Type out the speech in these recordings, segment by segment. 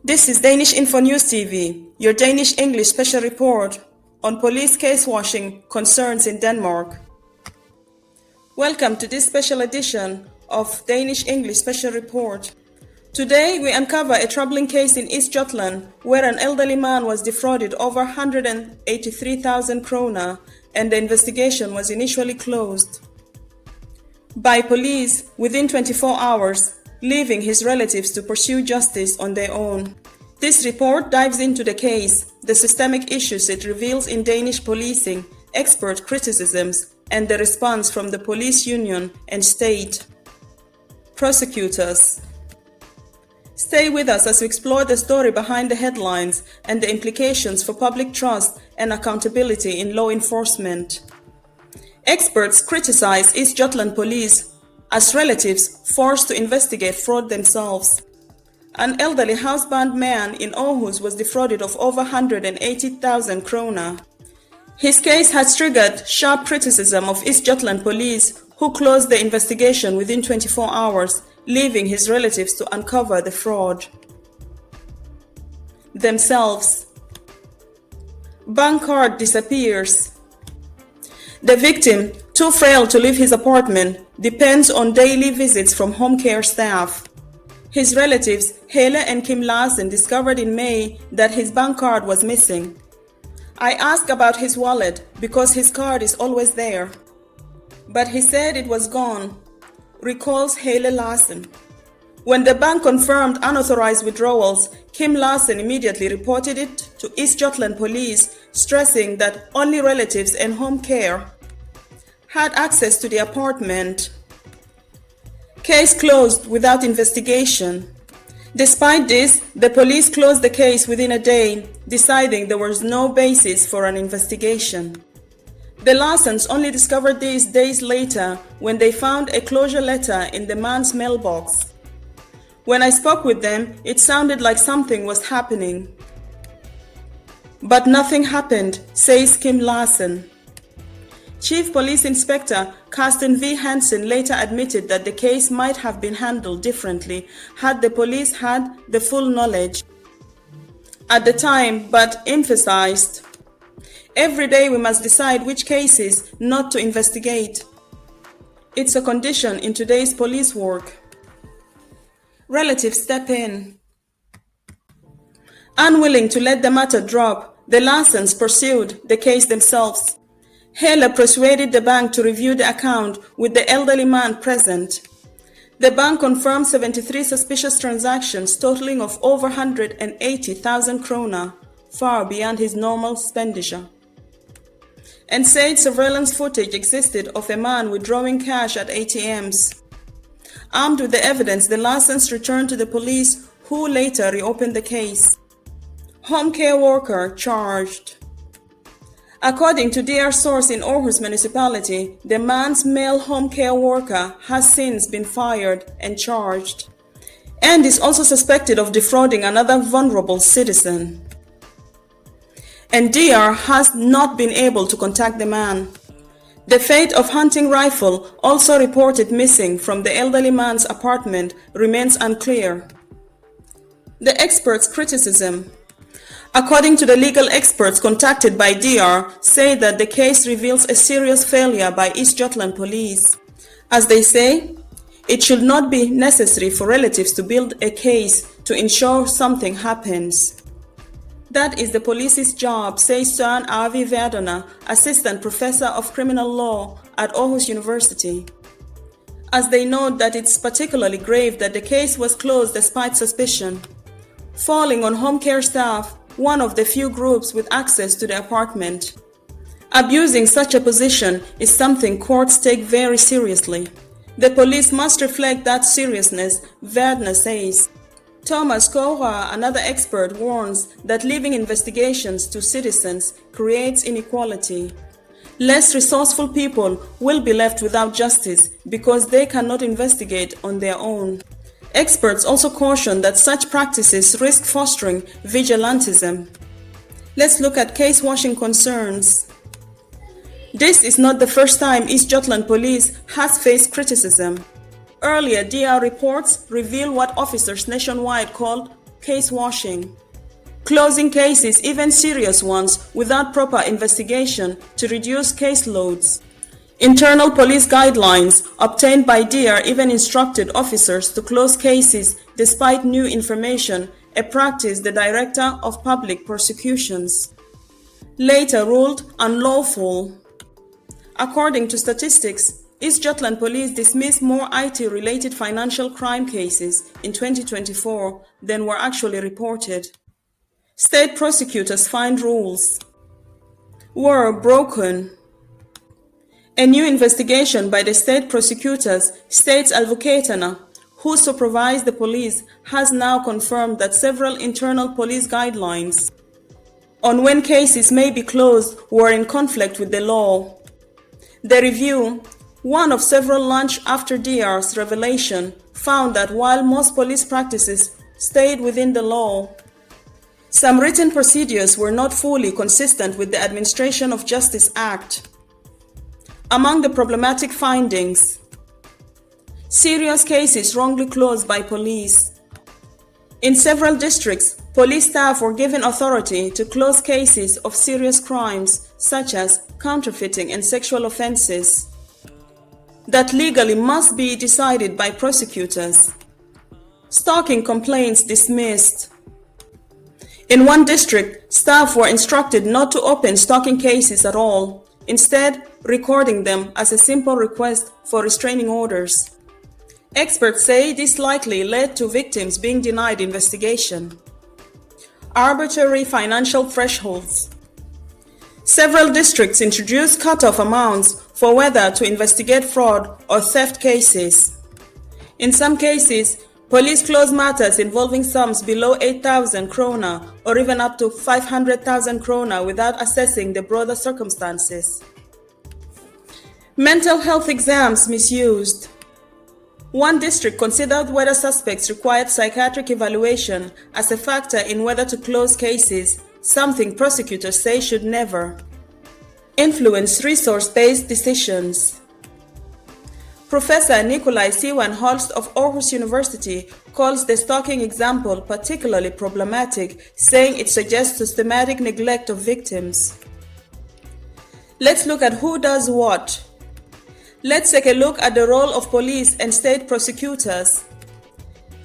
This is Danish-InfoNews TV, your Danish English special report on police case washing concerns in Denmark. Welcome to this special edition of Danish English special report. Today we uncover a troubling case in East Jutland where an elderly man was defrauded over 183,000 kroner and the investigation was initially closed by police within 24 hours, leaving his relatives to pursue justice on their own. This report dives into the case, the systemic issues it reveals in Danish policing, expert criticisms, and the response from the police union and state prosecutors. Stay with us as we explore the story behind the headlines and the implications for public trust and accountability in law enforcement. Experts criticize East Jutland police as relatives forced to investigate fraud themselves. An elderly housebound man in Aarhus was defrauded of over 180,000 kroner. His case has triggered sharp criticism of East Jutland police, who closed the investigation within 24 hours, leaving his relatives to uncover the fraud themselves. Bank card disappears. The victim, too frail to leave his apartment, depends on daily visits from home care staff. His relatives, Helle and Kim Larsen, discovered in May that his bank card was missing. I asked about his wallet because his card is always there, but he said it was gone, recalls Helle Larsen. When the bank confirmed unauthorized withdrawals, Kim Larsen immediately reported it to East Jutland police, stressing that only relatives and home care had access to the apartment. Case closed without investigation. Despite this, the police closed the case within a day, deciding there was no basis for an investigation. The Larsens only discovered this days later when they found a closure letter in the man's mailbox. When I spoke with them, it sounded like something was happening. But nothing happened, says Kim Larsen. Chief Police Inspector Carsten V. Hansen later admitted that the case might have been handled differently had the police had the full knowledge at the time, but emphasized, "Every day we must decide which cases not to investigate. It's a condition in today's police work." Relatives step in. Unwilling to let the matter drop, the Larsens pursued the case themselves. Helle persuaded the bank to review the account with the elderly man present. The bank confirmed 73 suspicious transactions totaling of over 180,000 kroner, far beyond his normal expenditure, and said surveillance footage existed of a man withdrawing cash at ATMs. Armed with the evidence, the Larsens returned to the police, who later reopened the case. Home care worker charged. According to DR source in Aarhus municipality, the man's male home care worker has since been fired and charged, and is also suspected of defrauding another vulnerable citizen. And DR has not been able to contact the man. The fate of hunting rifle, also reported missing from the elderly man's apartment, remains unclear. The experts' criticism. According to the legal experts contacted by DR, say that the case reveals a serious failure by East Jutland police. As they say, it should not be necessary for relatives to build a case to ensure something happens. That is the police's job, says Søren Arvi Verdona, assistant professor of criminal law at Aarhus University. As they note that it's particularly grave that the case was closed despite suspicion, falling on home care staff, one of the few groups with access to the apartment. Abusing such a position is something courts take very seriously. The police must reflect that seriousness, Verdner says. Thomas Kohra, another expert, warns that leaving investigations to citizens creates inequality. Less resourceful people will be left without justice because they cannot investigate on their own. Experts also caution that such practices risk fostering vigilantism. Let's look at case washing concerns. This is not the first time East Jutland police has faced criticism. Earlier, DR reports reveal what officers nationwide called case washing, closing cases, even serious ones, without proper investigation to reduce caseloads. Internal police guidelines obtained by DIR even instructed officers to close cases despite new information, a practice the Director of Public Prosecutions later ruled unlawful. According to statistics, East Jutland Police dismissed more IT-related financial crime cases in 2024 than were actually reported. State prosecutors find rules were broken. A new investigation by the state prosecutors, State's Advocatena, who supervise the police, has now confirmed that several internal police guidelines on when cases may be closed were in conflict with the law. The review, one of several launched after DR's revelation, found that while most police practices stayed within the law, some written procedures were not fully consistent with the Administration of Justice Act. Among the problematic findings, serious cases wrongly closed by police. In several districts, police staff were given authority to close cases of serious crimes such as counterfeiting and sexual offenses that legally must be decided by prosecutors. Stalking complaints dismissed. In one district, staff were instructed not to open stalking cases at all, instead recording them as a simple request for restraining orders. Experts say this likely led to victims being denied investigation. Arbitrary financial thresholds. Several districts introduced cutoff amounts for whether to investigate fraud or theft cases. In some cases, police close matters involving sums below 8,000 kroner or even up to 500,000 kroner without assessing the broader circumstances. Mental health exams misused. One district considered whether suspects required psychiatric evaluation as a factor in whether to close cases, something prosecutors say should never influence resource-based decisions. Professor Nikolai Siwan Holst of Aarhus University calls the stalking example particularly problematic, saying it suggests systematic neglect of victims. Let's look at who does what. Let's take a look at the role of police and state prosecutors.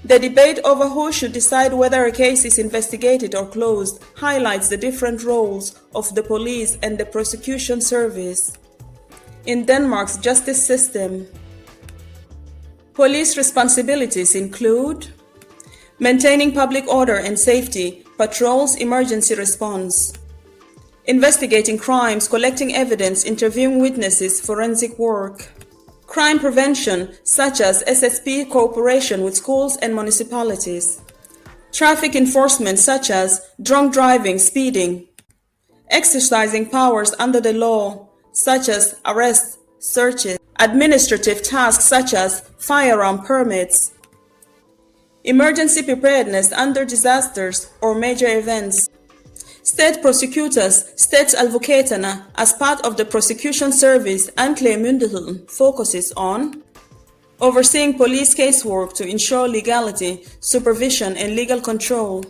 The debate over who should decide whether a case is investigated or closed highlights the different roles of the police and the prosecution service in Denmark's justice system. Police responsibilities include maintaining public order and safety, patrols, emergency response, investigating crimes, collecting evidence, interviewing witnesses, forensic work, crime prevention such as SSP cooperation with schools and municipalities, traffic enforcement such as drunk driving, speeding, exercising powers under the law such as arrests, searches, administrative tasks such as firearm permits, emergency preparedness under disasters or major events. State prosecutors, State's Advocatena, as part of the prosecution service, Anklagemyndigheden, focuses on overseeing police casework to ensure legality, supervision, and legal control,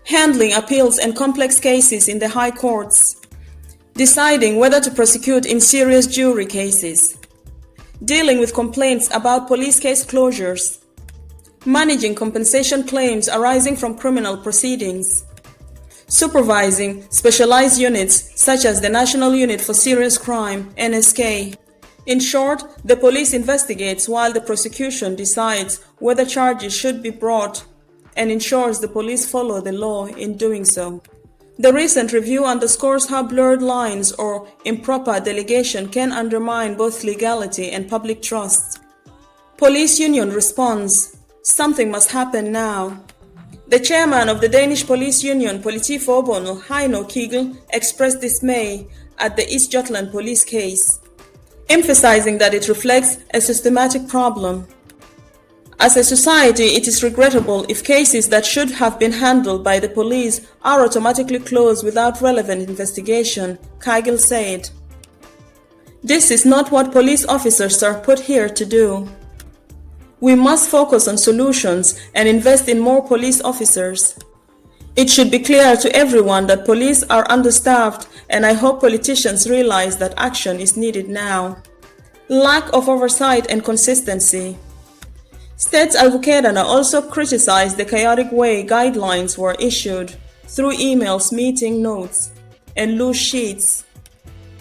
handling appeals and complex cases in the high courts, deciding whether to prosecute in serious jury cases, dealing with complaints about police case closures, managing compensation claims arising from criminal proceedings, supervising specialized units such as the National Unit for Serious Crime, NSK. In short, the police investigates while the prosecution decides whether charges should be brought and ensures the police follow the law in doing so. The recent review underscores how blurred lines or improper delegation can undermine both legality and public trust. Police union responds, something must happen now. The chairman of the Danish police union, Politiforbundet, Heino Kegel, expressed dismay at the East Jutland police case, emphasizing that it reflects a systematic problem. As a society, it is regrettable if cases that should have been handled by the police are automatically closed without relevant investigation, Kegel said. This is not what police officers are put here to do. We must focus on solutions and invest in more police officers. It should be clear to everyone that police are understaffed, and I hope politicians realize that action is needed now. Lack of oversight and consistency. States advocates also criticized the chaotic way guidelines were issued through emails, meeting notes, and loose sheets,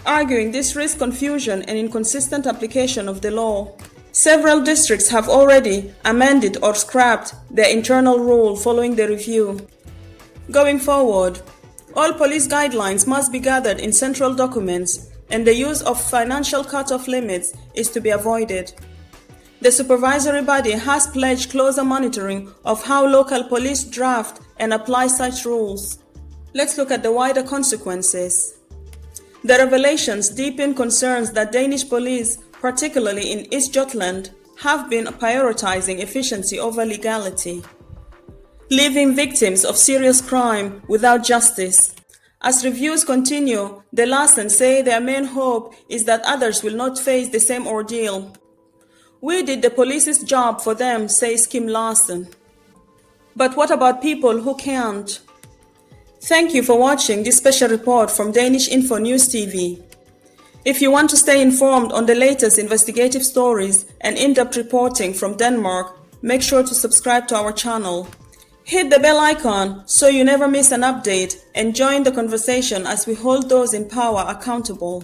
arguing this risks confusion and inconsistent application of the law. Several districts have already amended or scrapped their internal rule following the review. Going forward, all police guidelines must be gathered in central documents, and the use of financial cutoff limits is to be avoided. The supervisory body has pledged closer monitoring of how local police draft and apply such rules. Let's look at the wider consequences. The revelations deepen concerns that Danish police, particularly in East Jutland, have been prioritizing efficiency over legality, leaving victims of serious crime without justice. As reviews continue, the Larsen say their main hope is that others will not face the same ordeal. We did the police's job for them, says Kim Larsen. But what about people who can't? Thank you for watching this special report from Danish-InfoNews TV. If you want to stay informed on the latest investigative stories and in-depth reporting from Denmark, make sure to subscribe to our channel. Hit the bell icon so you never miss an update, and join the conversation as we hold those in power accountable.